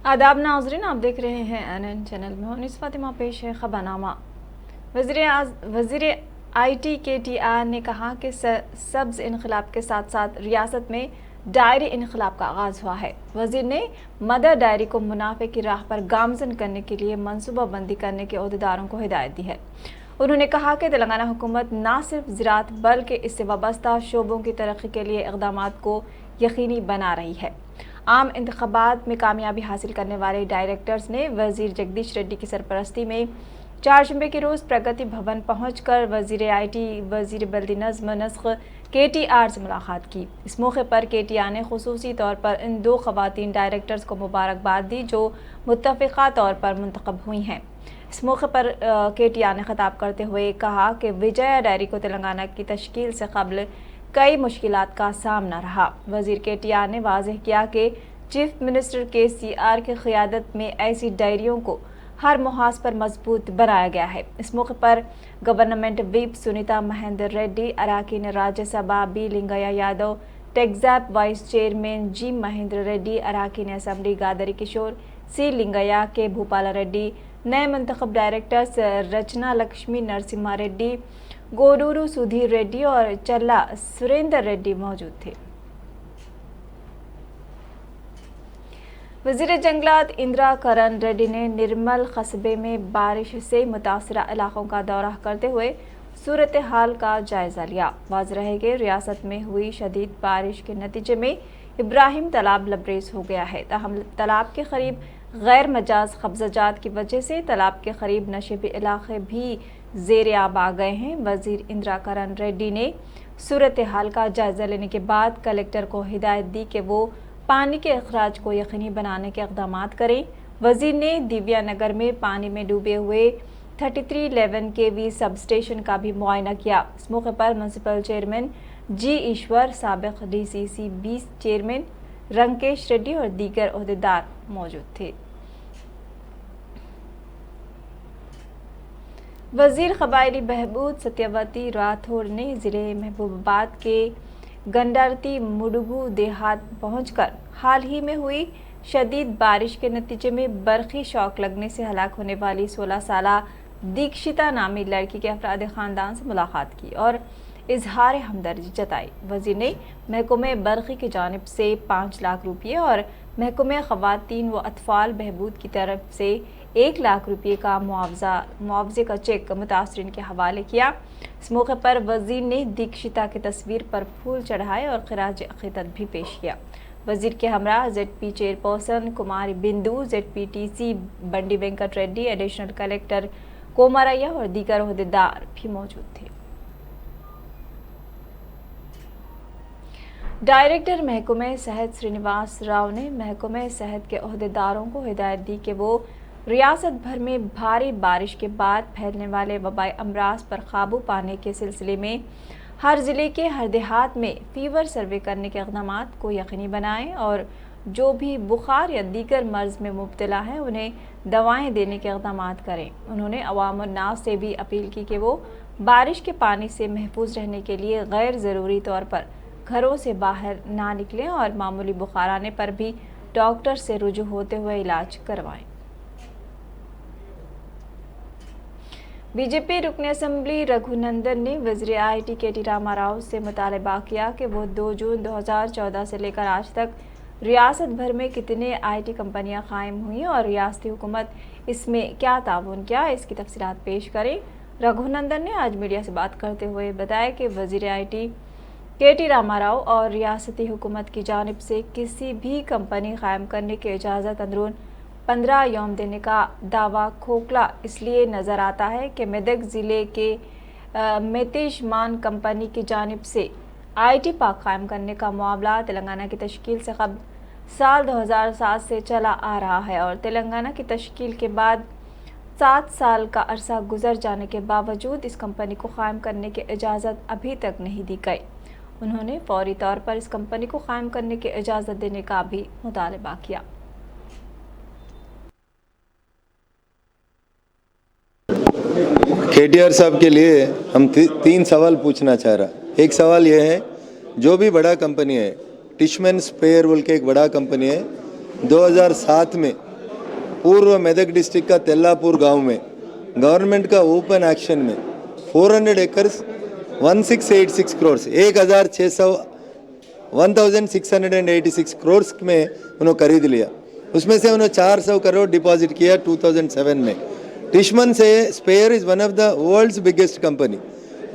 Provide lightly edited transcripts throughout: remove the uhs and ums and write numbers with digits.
आदाब नाज़रीन, आप देख रहे हैं एनएन चैनल में हूं इस फातिमा। पेश है खबरनामा। वज़ीर IT KTR ने कहा कि सब्ज़ इनकलाब के साथ साथ रियासत में डायरी इनकलाब का आगाज़ हुआ है। वज़ीर ने मदर डायरी को मुनाफे की राह पर गामज़न करने के लिए मनसूबाबंदी करने के अहदेदारों को हिदायत दी है। उन्होंने कहा कि तेलंगाना हुकूमत न सिर्फ ज़राअत बल्कि इससे वाबस्ता शोबों की तरक्की के लिए इक़दामात को यकीनी बना रही है। आम इंतखाबात में कामयाबी हासिल करने वाले डायरेक्टर्स ने वज़ीर जगदीश रेड्डी की सरपरस्ती में चारशंबे के रोज़ प्रगति भवन पहुंचकर वज़ीर IT वज़ीर बल्दी नज़्म नस्ख KTR से मुलाकात की। इस मौके पर KTR ने खुसूसी तौर पर इन दो ख़वातीन डायरेक्टर्स को मुबारकबाद दी जो मुत्तफ़िक़ा तौर पर मुंतखब हुई हैं। इस मौके पर KTR ने खिताब करते हुए कहा कि विजया डायरी को तेलंगाना की तश्कील से कबल कई मुश्किलात का सामना रहा। वज़ीर KTR ने वाज़ेह किया कि चीफ मिनिस्टर KCR की क़ियादत में ऐसी डायरियों को हर मुहाज पर मजबूत बनाया गया है। इस मौके पर गवर्नमेंट व्हिप सुनीता महेंद्र रेड्डी, अराकीन राज्यसभा B लिंगया यादव, टेक्ज़ैप vice chairman G Mahender Reddy, अराकीन assembly Gadari Kishore, C Lingaiah K Bhupala Reddy, नए मुंतखब डायरेक्टर्स रचना लक्ष्मी नरसिम्हा रेड्डी, गोडूरू सुधीर रेड्डी और चल्ला सुरेंद्र रेड्डी मौजूद थे। वज़ीर जंगलात इंदिरा करण रेड्डी ने निर्मल कस्बे में बारिश से मुतासरा इलाकों का दौरा करते हुए सूरत हाल का जायज़ा लिया। वाज़ेह है कि रियासत में हुई शदीद बारिश के नतीजे में इब्राहिम तालाब लबरेज हो गया है। ताहम तालाब के करीब गैर मजाज कब्ज़ाजात की वजह से तालाब के करीब नशेबी इलाके भी ज़ेर आब आ गए हैं। वज़ीर इंदिरा करण रेड्डी ने सूरत हाल का जायज़ा लेने के बाद कलेक्टर को हिदायत दी कि वो पानी के अखराज को यकीनी बनाने के इक़दामात करें। वज़ीर ने दिव्या नगर में पानी में डूबे हुए 3311 kV सब स्टेशन का भी मुआयना किया। इस मौके पर म्यूनसिपल चेयरमैन G ईश्वर, साबिक़ DCC B चेयरमैन रंकेश रेड्डी और दीगर ओहदेदार मौजूद थे। वज़ीर क़बायली बहबूद सत्यवती राठौर ने ज़िले महबूबाबाद के गंडारती मुडुगू देहात पहुंचकर हाल ही में हुई शदीद बारिश के नतीजे में बरक़ी शॉक लगने से हलाक होने वाली 16 साला दीक्षिता नामी लड़की के अफराद ख़ानदान से मुलाकात की और इजहार हमदर्दी जताई। वज़ीर ने महकमे बरक़ी की जानिब से 5 लाख रुपये और महकमे ख़वातीन व अतफ़ाल बहबूद की तरफ से 1 लाख रुपये का मुआवजे का चेक मुतासरीन के हवाले किया। इस मौके पर वज़ीर ने दीक्षिता की तस्वीर पर फूल चढ़ाए और ख़िराज अक़ीदत भी पेश किया। वज़ीर के हमरा ZP चेयरपर्सन कुमारी बिंदु, ZPTC बंडी वेंकट रेड्डी, एडिशनल कलेक्टर कोमरैया और दीगर ओहदेदार भी मौजूद थे। डायरेक्टर महकमे सेहत श्रीनिवास राव ने महकमे सेहत के ओहदेदारों को हिदायत दी कि वो रियासत भर में भारी बारिश के बाद फैलने वाले वबाई अमराज पर काबू पाने के सिलसिले में हर ज़िले के हर देहात में फीवर सर्वे करने के इक़दामात को यकीनी बनाएं और जो भी बुखार या दीगर मर्ज़ में मुब्तला हैं उन्हें दवाएं देने के इक़दामात करें। उन्होंने अवामुन्नास से भी अपील की कि वो बारिश के पानी से महफूज रहने के लिए गैर ज़रूरी तौर पर घरों से बाहर ना निकलें और मामूली बुखार आने पर भी डॉक्टर से रुजू होते हुए इलाज करवाएं। बीजेपी रुकन असम्बली रघुनंदन ने वज़ीर IT KT रामाराव से मुतालबा किया कि वो 2 जून 2014 से लेकर आज तक रियासत भर में कितने IT कंपनियां कायम हुई और रियासती हुकूमत इसमें क्या ताउन किया, इसकी तफसीलात पेश करें। रघुनंदन ने आज मीडिया से बात करते हुए बताया कि वज़ीर IT KT रामाराव और रियासती हुकूमत की जानिब से किसी भी कंपनी कायम करने की इजाज़त अंदरून 15 यौम देने का दावा खोखला इसलिए नज़र आता है कि मेदक ज़िले के मेतेशमान कंपनी की जानिब से IT पार्क कायम करने का मामला तेलंगाना की तश्कील से कबल साल 2007 से चला आ रहा है और तेलंगाना की तश्कील के बाद 7 साल का अरसा गुजर जाने के बावजूद इस कंपनी को कायम करने की इजाज़त अभी तक नहीं दी गई। उन्होंने फौरी तौर पर इस कंपनी को कायम करने की इजाज़त देने का भी मुतालबा किया। KTR साहब के लिए हम 3 सवाल पूछना चाह रहा। एक सवाल यह है, जो भी बड़ा कंपनी है, टिशमैन स्पेयर बोल के एक बड़ा कंपनी है, 2007 में पूर्व मेदक डिस्ट्रिक्ट का तेल्लापुर गांव में गवर्नमेंट का ओपन एक्शन में 400 एकर्स 1686 करोड़ 1686 करोड़ में उन्होंने खरीद लिया। उसमें से उन्होंने 400 करोड़ डिपॉजिट किया 2007 में। टिशमन से Speyer is one of the world's biggest company.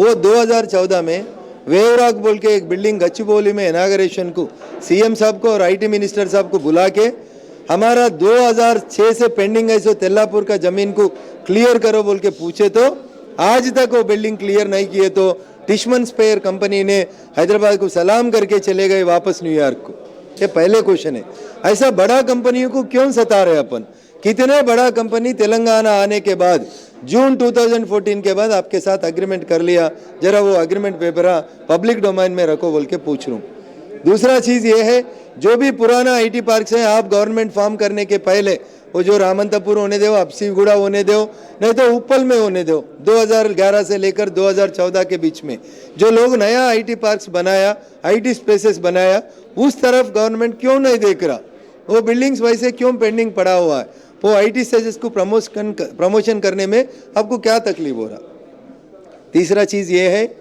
वो 2014 में वेवराग बोल के एक बिल्डिंग गच्चीबौली में इनागरेशन को सीएम साहब को और आईटी मिनिस्टर साहब को बुला के हमारा 2006 से पेंडिंग है सो तेल्लापुर का जमीन को क्लियर करो बोल के पूछे तो आज तक वो बिल्डिंग क्लियर नहीं किए तो टिशमन स्पेयर कंपनी ने हैदराबाद को सलाम करके चले गए वापस न्यूयॉर्क को। ये पहले क्वेश्चन है। ऐसा बड़ा कंपनियों को क्यों सता रहे अपन? कितने बड़ा कंपनी तेलंगाना आने के बाद जून 2014 के बाद आपके साथ एग्रीमेंट कर लिया, जरा वो एग्रीमेंट पेपर पब्लिक डोमेन में रखो बोल के पूछ रहा हूँ। दूसरा चीज़ ये है, जो भी पुराना आईटी पार्क है आप गवर्नमेंट फॉर्म करने के पहले वो जो रामंतपुर होने दो, अपसीगुड़ा होने दो, नहीं तो उप्पल में होने दो, 2011 से लेकर 2014 के बीच में जो लोग नया आईटी पार्क्स बनाया, आईटी स्पेसेस बनाया, उस तरफ गवर्नमेंट क्यों नहीं देख रहा? वो बिल्डिंग्स वैसे क्यों पेंडिंग पड़ा हुआ है? वो आईटी स्पेसेस को प्रमोशन करने में आपको क्या तकलीफ हो रहा? तीसरा चीज़ ये है,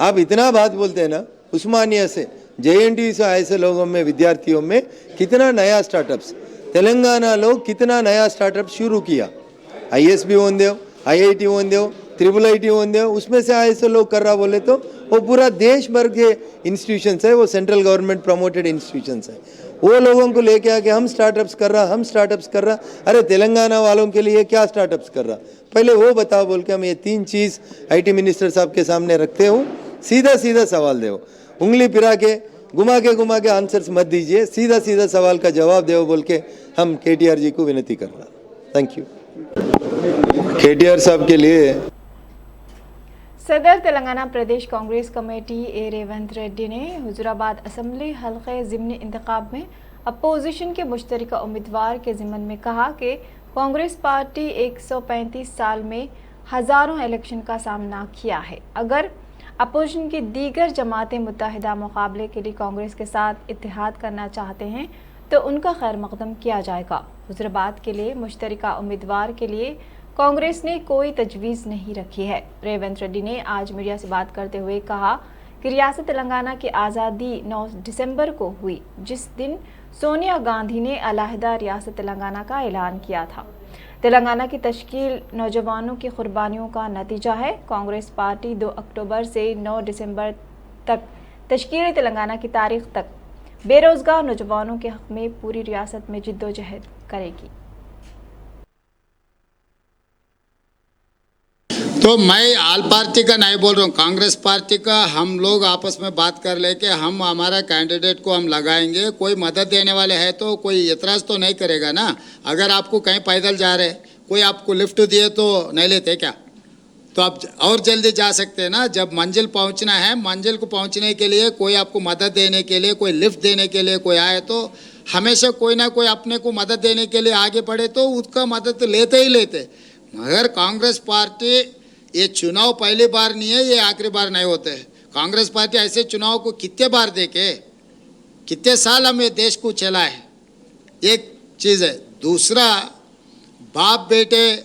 आप इतना बात बोलते हैं ना, उस्मानिया से JNTU से ऐसे लोगों में, विद्यार्थियों में कितना नया स्टार्टअप्स तेलंगाना लोग कितना नया स्टार्टअप शुरू किया। ISB होने दो, IIT होने दो, IIIT होने दो, उसमें से ऐसे लोग कर रहा बोले तो वो पूरा देश भर के इंस्टीट्यूशंस है, वो सेंट्रल गवर्नमेंट प्रमोटेड इंस्टीट्यूशंस है। वो लोगों को लेके आके हम स्टार्टअप्स कर रहा। अरे तेलंगाना वालों के लिए क्या स्टार्टअप्स कर रहा? पहले वो बताओ बोल के हम ये 3 चीज़ आईटी मिनिस्टर साहब के सामने रखते हूँ। सीधा सवाल दो, उंगली फिरा के घुमा के आंसर्स मत दीजिए, सीधा सवाल का जवाब दो बोल के हम KTR जी को विनती कर रहा। Thank you. KTR साहब के लिए सदर तेलंगाना प्रदेश कांग्रेस कमेटी ए रेवंत रेड्डी ने हुजूराबाद असम्बली हल्के ज़िमनी इंतखाब में अपोजिशन के मुश्तरका उम्मीदवार के ज़िम्मन में कहा कि कांग्रेस पार्टी 135 साल में हज़ारों इलेक्शन का सामना किया है। अगर अपोजिशन की दीगर जमातें मुत्तहिदा मुकाबले के लिए कांग्रेस के साथ इत्तेहाद करना चाहते हैं तो उनका खैर मकदम किया जाएगा। हुजूराबाद के लिए मुश्तरका उम्मीदवार के लिए कांग्रेस ने कोई तजवीज़ नहीं रखी है। रेवंत रेड्डी ने आज मीडिया से बात करते हुए कहा कि रियासत तेलंगाना की आज़ादी 9 दिसंबर को हुई, जिस दिन सोनिया गांधी ने अलहदा रियासत तेलंगाना का ऐलान किया था। तेलंगाना की तश्कील नौजवानों की कुर्बानियों का नतीजा है। कांग्रेस पार्टी 2 अक्टूबर से 9 दिसंबर तक तश्कील तेलंगाना की तारीख तक बेरोज़गार नौजवानों के हक़ में पूरी रियासत में जिद्दोजहद करेगी। तो मैं आल पार्टी का नहीं बोल रहा हूँ, कांग्रेस पार्टी का हम लोग आपस में बात कर ले कि हम हमारा कैंडिडेट को हम लगाएंगे। कोई मदद देने वाले है तो कोई एतराज़ तो नहीं करेगा ना। अगर आपको कहीं पैदल जा रहे, कोई आपको लिफ्ट दिए तो नहीं लेते क्या? तो आप और जल्दी जा सकते हैं ना। जब मंजिल पहुंचना है, मंजिल को पहुंचने के लिए कोई आपको मदद देने के लिए, कोई लिफ्ट देने के लिए कोई आए तो हमेशा कोई ना कोई अपने को मदद देने के लिए आगे बढ़े तो उसका मदद लेते ही लेते। मगर कांग्रेस पार्टी ये चुनाव पहली बार नहीं है, ये आखिरी बार नहीं होते। कांग्रेस पार्टी ऐसे चुनाव को कितने बार देखे, कितने साल हम ये देश को चलाए, एक चीज़ है। दूसरा, बाप बेटे,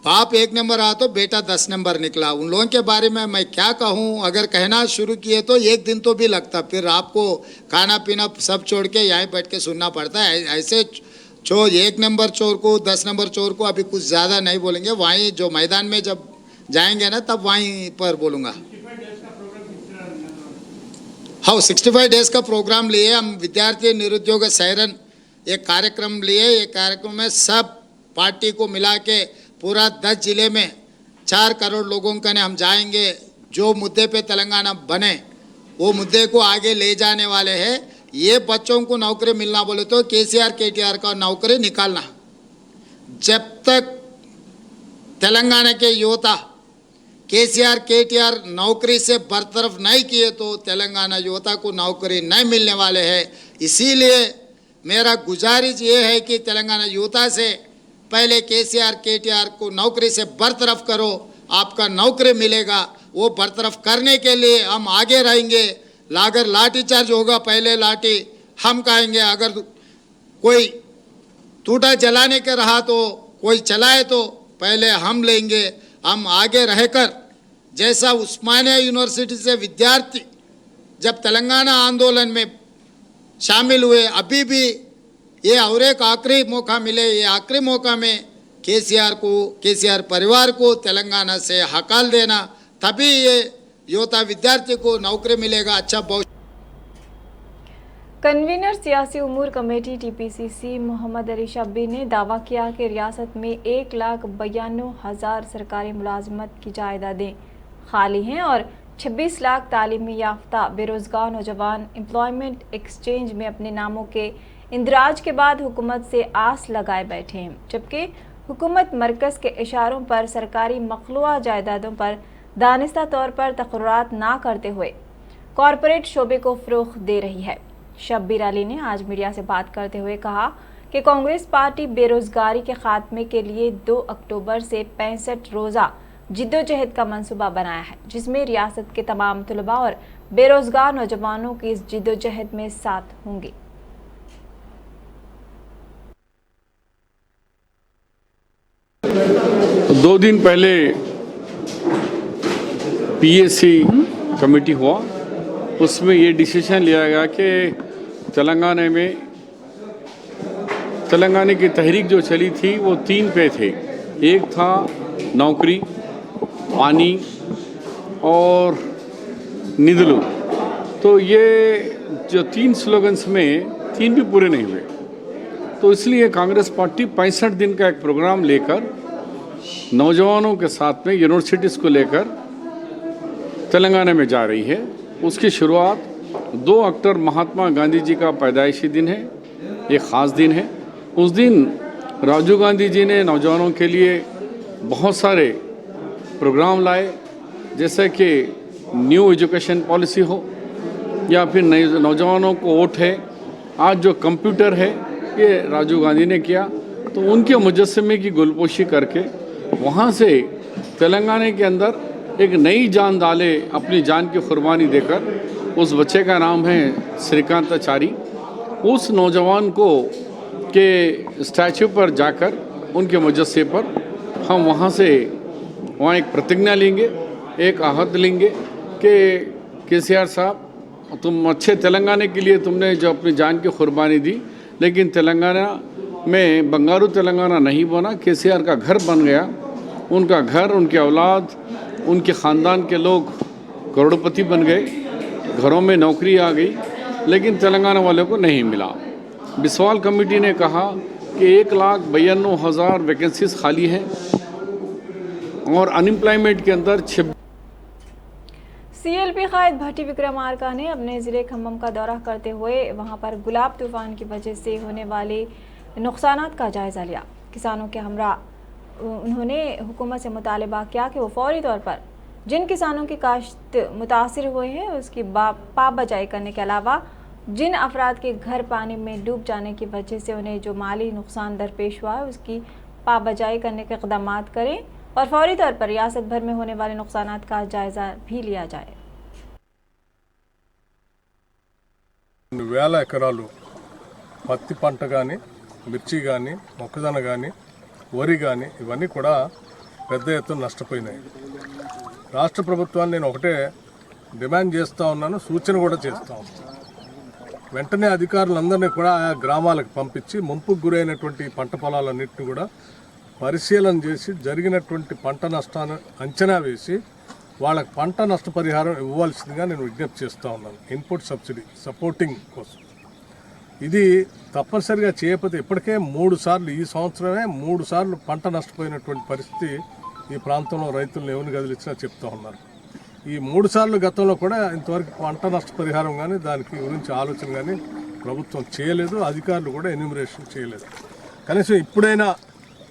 बाप 1 नंबर आ तो बेटा 10 नंबर निकला। उन लोगों के बारे में मैं क्या कहूँ? अगर कहना शुरू किए तो 1 दिन तो भी लगता, फिर आपको खाना पीना सब छोड़ के यहीं बैठ के सुनना पड़ता है। ऐसे चोर, 1 नंबर चोर को, 10 नंबर चोर को अभी कुछ ज़्यादा नहीं बोलेंगे, वहीं जो मैदान में जब जाएंगे ना तब वहीं पर बोलूँगा। हाँ, 65 डेज का प्रोग्राम लिए हम, विद्यार्थी निरुद्योग सैरन एक कार्यक्रम लिए। एक कार्यक्रम में सब पार्टी को मिला के पूरा 10 जिले में 4 करोड़ लोगों का ने हम जाएंगे। जो मुद्दे पे तेलंगाना बने वो मुद्दे को आगे ले जाने वाले हैं। ये बच्चों को नौकरी मिलना बोले तो KCR KTR का नौकरी निकालना। जब तक तेलंगाना के युवता KCR KTR नौकरी से बरतरफ नहीं किए तो तेलंगाना युवता को नौकरी नहीं मिलने वाले हैं। इसीलिए मेरा गुजारिश ये है कि तेलंगाना युवता से पहले KCR KTR को नौकरी से बरतरफ करो, आपका नौकरी मिलेगा। वो बरतरफ करने के लिए हम आगे रहेंगे। अगर लाठी चार्ज होगा, पहले लाठी हम खाएंगे। अगर कोई टूटा चलाने के रहा तो कोई चलाए तो पहले हम लेंगे, हम आगे रहकर, जैसा उस्मानिया यूनिवर्सिटी से विद्यार्थी जब तेलंगाना आंदोलन में शामिल हुए, अभी भी ये और एक आखिरी मौका मिले, ये आखिरी मौका में केसीआर परिवार को तेलंगाना से हकाल देना, तभी ये युवता विद्यार्थी को नौकरी मिलेगा, अच्छा बहुत। कन्वीनर सियासी उमूर कमेटी टीपीसीसी मोहम्मद अली शब्बी ने दावा किया कि रियासत में 1,92,000 सरकारी मुलाजमत की जायदादें खाली हैं और 26 लाख तालीमी याफ्ता बेरोज़गार नौजवान एम्प्लॉयमेंट एक्सचेंज में अपने नामों के इंदराज के बाद हुकूमत से आस लगाए बैठे हैं, जबकि हुकूमत मरकज़ के इशारों पर सरकारी मखलूआ जायदादों पर दानिस्ता तौर पर तक़र्रुरात ना करते हुए कॉरपोरेट शोबे को फ़रोग़ दे रही है। शब्बीर अली ने आज मीडिया से बात करते हुए कहा कि कांग्रेस पार्टी बेरोजगारी के खात्मे के लिए 2 अक्टूबर से 65 रोज़ा जिद्दोजहद का मंसूबा बनाया है, जिसमें रियासत के तमाम तलबा और बेरोजगार नौजवानों की इस जिद्दोजहद में साथ होंगे। दो दिन पहले पीएससी कमेटी हुआ, उसमें ये डिसीजन लिया गया कि तेलंगाना की तहरीक जो चली थी वो 3 पे थे। एक था नौकरी, पानी और निधलू। तो ये जो 3 स्लोगन्स में 3 भी पूरे नहीं हुए, तो इसलिए कांग्रेस पार्टी 65 दिन का एक प्रोग्राम लेकर नौजवानों के साथ में यूनिवर्सिटीज़ को लेकर तेलंगाना में जा रही है। उसकी शुरुआत 2 अक्टूबर महात्मा गांधी जी का पैदाइशी दिन है, एक ख़ास दिन है। उस दिन राजीव गांधी जी ने नौजवानों के लिए बहुत सारे प्रोग्राम लाए, जैसे कि न्यू एजुकेशन पॉलिसी हो या फिर नौजवानों को वोट है। आज जो कंप्यूटर है ये राजीव गांधी ने किया, तो उनके मुजस्समे की गुलपोशी करके वहाँ से तेलंगाना के अंदर एक नई जान डाले, अपनी जान की कुर्बानी देकर। उस बच्चे का नाम है श्रीकांताचारी। उस नौजवान को के स्टैचू पर जाकर उनके मुजस्से पर हम वहाँ एक प्रतिज्ञा लेंगे, एक आहद लेंगे कि केसीआर साहब, तुम अच्छे तेलंगाना के लिए तुमने जो अपनी जान की कुर्बानी दी, लेकिन तेलंगाना में बंगारू तेलंगाना नहीं बना, केसीआर का घर बन गया। उनका घर, उनके औलाद, उनके ख़ानदान के लोग करोड़पति बन गए, घरों में नौकरी आ गई, लेकिन तेलंगाना वालों को नहीं मिला। बिस्वाल कमेटी ने कहा कि 1,92,000 वैकेंसीज खाली हैं और अनएम्प्लॉयमेंट के अंदर सीएलपी कायद भट्टी विक्रमार्का ने अपने ज़िले खम्मम का दौरा करते हुए वहां पर गुलाब तूफान की वजह से होने वाले नुकसानात का जायज़ा लिया। किसानों के हमरा उन्होंने हुकूमत से मुतालबा किया कि वो फौरी तौर पर जिन किसानों की काश्त मुतासिर हुए हैं उसकी पाबजाई करने के अलावा जिन अफराद के घर पानी में डूब जाने की वजह से उन्हें जो माली नुकसान दरपेश हुआ है उसकी पाबजाई करने के इक़दाम करें और फौरी तौर पर रियासत भर में होने वाले नुकसानात का जायज़ा भी लिया जाए। వేల ఎకరాలు పత్తి పంట కానీ, మిర్చి కానీ, మొక్కజొన్న కానీ, వరి కానీ ఇవన్నీ కూడా పెద్ద ఎత్తున నష్టపోయినాయి. రాష్ట్ర ప్రభుత్వాన్ని నేను ఒకటే డిమాండ్ చేస్తూ ఉన్నాను, సూచన కూడా చేస్తూ ఉన్నాను. వెంటనే అధికారులందరినీ కూడా ఆయా గ్రామాలకు పంపించి ముంపుకు గురైనటువంటి పంట పొలాలన్నింటినీ కూడా పరిశీలన చేసి జరిగినటువంటి పంట నష్టాన్ని అంచనా వేసి వాళ్ళకి పంట నష్టపరిహారం ఇవ్వాల్సిందిగా నేను విజ్ఞప్తి చేస్తూ ఉన్నాను. ఇన్పుట్ సబ్సిడీ సపోర్టింగ్ కోసం ఇది తప్పనిసరిగా చేయకపోతే ఇప్పటికే 3 సార్లు, ఈ సంవత్సరమే 3 సార్లు పంట నష్టపోయినటువంటి పరిస్థితి ఈ ప్రాంతంలో రైతులను ఎవరిని కదిలించినా చెప్తూ ఉన్నారు. ఈ 3 సార్లు గతంలో కూడా ఇంతవరకు పంట నష్టపరిహారం కానీ దానికి గురించి ఆలోచన కానీ ప్రభుత్వం చేయలేదు, అధికారులు కూడా ఎన్యూమరేషన్ చేయలేదు. కనీసం ఇప్పుడైనా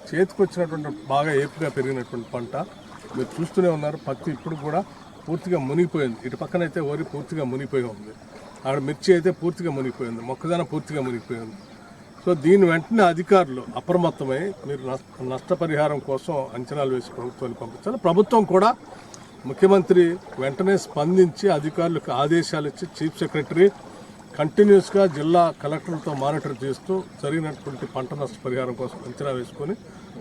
చేతికొచ్చినటువంటి బాగా ఏపుగా పెరిగినటువంటి పంట మీరు చూస్తూనే ఉన్నారు. పత్తి ఇప్పుడు కూడా పూర్తిగా మునిగిపోయింది. ఇటు పక్కనైతే వరి పూర్తిగా మునిగిపోయి ఉంది, ఆడ మిర్చి అయితే పూర్తిగా మునిగిపోయింది, మొక్కజొన్న పూర్తిగా మునిగిపోయింది. సో దీని వెంటనే అధికారులు అప్రమత్తమై మీరు నష్టపరిహారం కోసం అంచనాలు వేసి ప్రభుత్వాన్ని పంపించాలి. ప్రభుత్వం కూడా ముఖ్యమంత్రి వెంటనే స్పందించి అధికారులకు ఆదేశాలు ఇచ్చి చీఫ్ సెక్రటరీ కంటిన్యూస్గా జిల్లా కలెక్టర్లతో మానిటర్ చేస్తూ జరిగినటువంటి పంట నష్ట పరిహారం కోసం అంచనా వేసుకొని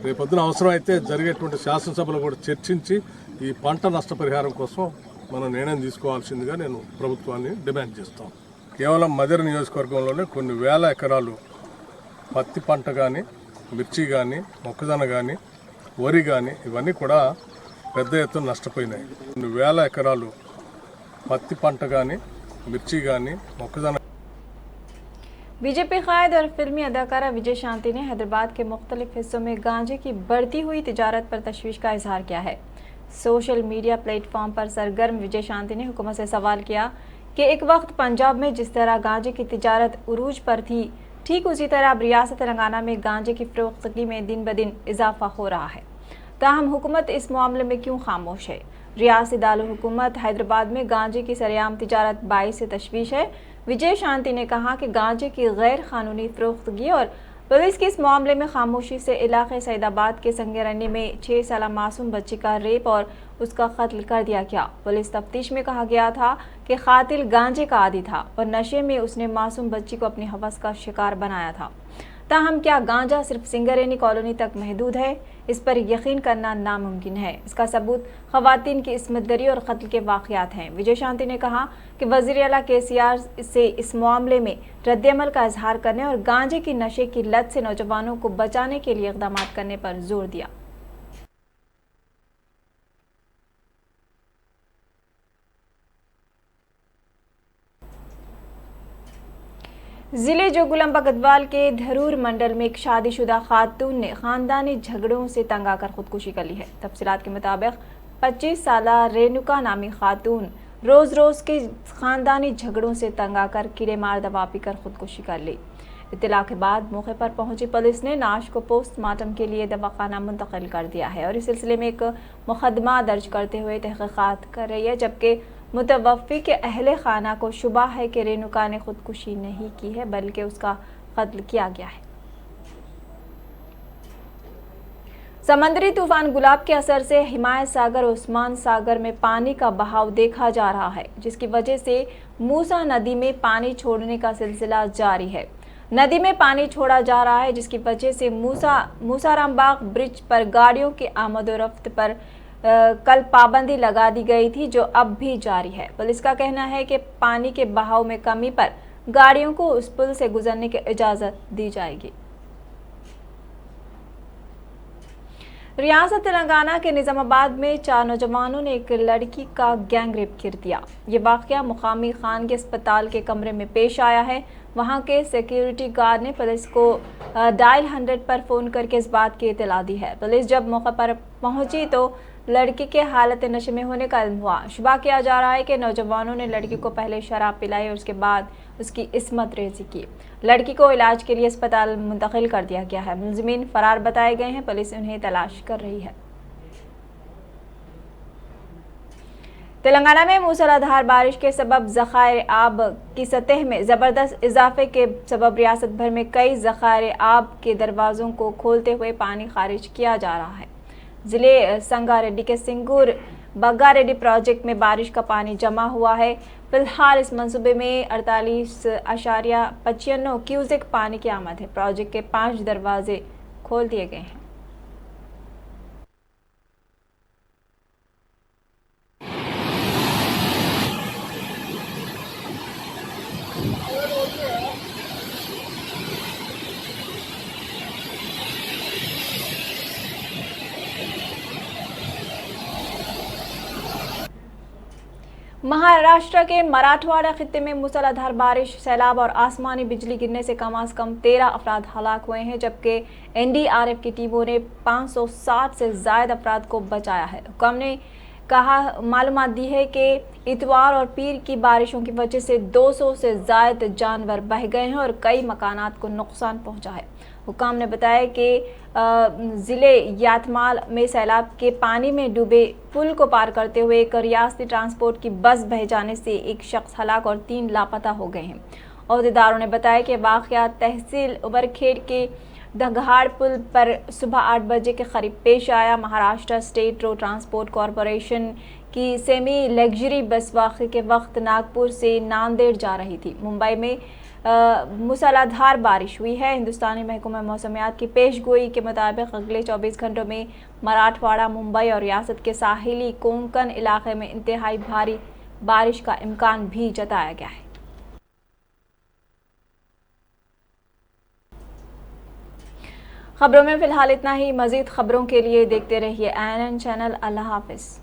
రేపొద్దున అవసరమైతే జరిగేటువంటి శాసనసభలో కూడా చర్చించి ఈ పంట నష్ట పరిహారం కోసం మనం నిర్ణయం తీసుకోవాల్సిందిగా నేను ప్రభుత్వాన్ని డిమాండ్ చేస్తాం. కేవలం మదిర నియోజకవర్గంలోనే కొన్ని వేల ఎకరాలు పత్తి పంట కానీ, మిర్చి కానీ, మొక్కజొన్న కానీ, వరి కానీ ఇవన్నీ కూడా పెద్ద ఎత్తున నష్టపోయినాయి. కొన్ని వేల ఎకరాలు పత్తి పంట కానీ, మిర్చి కానీ, మొక్కజొన్న. बीजेपी कायद और फिल्मी अदाकारा विजय शांति ने हैदराबाद के मुख्तलिफ हिस्सों में गांजे की बढ़ती हुई तिजारत पर तशवीश का इजहार किया है। सोशल मीडिया प्लेटफॉर्म पर सरगर्म विजय शांति ने हुकूमत से सवाल किया कि एक वक्त पंजाब में जिस तरह गांजे की तिजारत उरूज पर थी, ठीक उसी तरह अब रियासत तेलंगाना में गांजे की फरोख्तगी में दिन ब दिन इजाफा हो रहा है। ताहम हुकूमत इस मामले में क्यों खामोश है? रियासती दारुल हुकूमत हैदराबाद में गांजे की सरेआम तिजारत बाइस से तशवीश है। विजय शांति ने कहा कि गांजे की गैर कानूनी फरोख्तगी और पुलिस की इस मामले में खामोशी से इलाके सईदाबाद के संगेरनी में 6 साल मासूम बच्ची का रेप और उसका कत्ल कर दिया गया। पुलिस तफ्तीश में कहा गया था कि कातिल गांजे का आदी था और नशे में उसने मासूम बच्ची को अपनी हवस का शिकार बनाया था। ताहम क्या गांजा सिर्फ सिंगरेनी कॉलोनी तक महदूद है? इस पर यकीन करना नामुमकिन है। इसका सबूत खवातीन की इस्मत दरी और कत्ल के वाक़यात हैं। विजय शांति ने कहा कि वज़ीर आला KCR से इस मामले में रद्दअमल का इजहार करने और गांजे की नशे की लत से नौजवानों को बचाने के लिए इक़दाम करने पर जोर दिया। जिले जोगुलंबा गढ़वाल के धरूर मंडल में एक शादीशुदा खातून ने खानदानी झगड़ों से तंग आकर खुदकुशी कर ली है। तफसीलात के मुताबिक 25 साल रेणुका नामी खातून रोज रोज के खानदानी झगड़ों से तंग आकर कीड़े मार दवा पीकर खुदकुशी कर ली। इत्तला के बाद मौके पर पहुंची पुलिस ने नाश को पोस्टमार्टम के लिए दवाखाना मुंतकिल कर दिया है और इस सिलसिले में एक मुकदमा दर्ज करते हुए तहकीकात कर रही है, जबकि मुतवफ़ी के अहले खाना को शुबा है कि रेणुका ने खुदकुशी नहीं की है बल्कि उसका कत्ल किया गया है। समंदरी तूफान गुलाब के असर से हिमायत सागर और उस्मान सागर में पानी का बहाव देखा जा रहा है, जिसकी वजह से मूसा नदी में पानी छोड़ने का सिलसिला जारी है। नदी में पानी छोड़ा जा रहा है, जिसकी वजह से मूसाराम बाग ब्रिज पर गाड़ियों की आमद-ओ-रफ्त पर कल पाबंदी लगा दी गई थी, जो अब भी जारी है। पुलिस का कहना है कि पानी के बहाव में कमी पर गाड़ियों को उस पुल से गुजरने की इजाज़त दी जाएगी। रियासत तेलंगाना के निजामाबाद में 4 नौजवानों ने एक लड़की का गैंग रेप कर दिया। ये वाक़या मुकामी खानगी अस्पताल के कमरे में पेश आया है। वहां के सिक्योरिटी गार्ड ने पुलिस को डायल 100 पर फ़ोन करके इस बात की इत्तला दी है। पुलिस जब मौके पर पहुंची तो लड़की के हालत नशे में होने का इल्म हुआ। शुबा किया जा रहा है कि नौजवानों ने लड़की को पहले शराब पिलाई और उसके बाद उसकी इस्मत रेज़ी की। लड़की को इलाज के लिए अस्पताल मुंतकिल कर दिया गया है। मुलज़िमीन फरार बताए गए हैं। पुलिस उन्हें तलाश कर रही है। तेलंगाना में मूसलाधार बारिश के सबब ज़खायर आब की सतह में ज़बरदस्त इजाफे के सबब रियासत भर में कई ज़खायर आब के दरवाज़ों को खोलते हुए पानी खारिज किया जा रहा है। ज़िले संगारेड्डी के सिंगूर बग्गारेड्डी प्रोजेक्ट में बारिश का पानी जमा हुआ है। फिलहाल इस मंसूबे में 48.95 क्यूसेक पानी की आमद है। प्रोजेक्ट के 5 दरवाजे खोल दिए गए हैं। महाराष्ट्र के मराठवाड़ा खित्ते में मूसलाधार बारिश, सैलाब और आसमानी बिजली गिरने से कम से कम 13 अफराद हलाक हुए हैं, जबकि NDRF की टीमों ने 560 से ज़ायद अफराद को बचाया है। हुक्म ने मालूमात दी है कि इतवार और पीर की बारिशों की वजह से 200 से ज़ायद जानवर बह गए हैं और कई मकानात को नुकसान पहुंचा है। हुक्म ने बताया कि ज़िले यातमाल में सैलाब के पानी में डूबे पुल को पार करते हुए एक रियासती ट्रांसपोर्ट की बस बह जाने से एक शख्स हलाक और 3 लापता हो गए हैं। अहदेदारों ने बताया कि वाक़या तहसील उबरखेड़ के दघाड़ पुल पर सुबह 8 बजे के करीब पेश आया। Maharashtra state road transport corporation की सेमी लग्जरी बस वाक़े के वक्त नागपुर से नांदेड़ जा रही थी। मुंबई में मूसलाधार बारिश हुई है। हिंदुस्तानी महकमा मौसमियात की पेशगोई के मुताबिक अगले 24 घंटों में मराठवाड़ा, मुंबई और रियासत के साहिली कोंकण इलाके में इंतहाई भारी बारिश का इम्कान भी जताया गया है। खबरों में फिलहाल इतना ही। मजीद खबरों के लिए देखते रहिए ANN चैनल। अल्लाह हाफिज।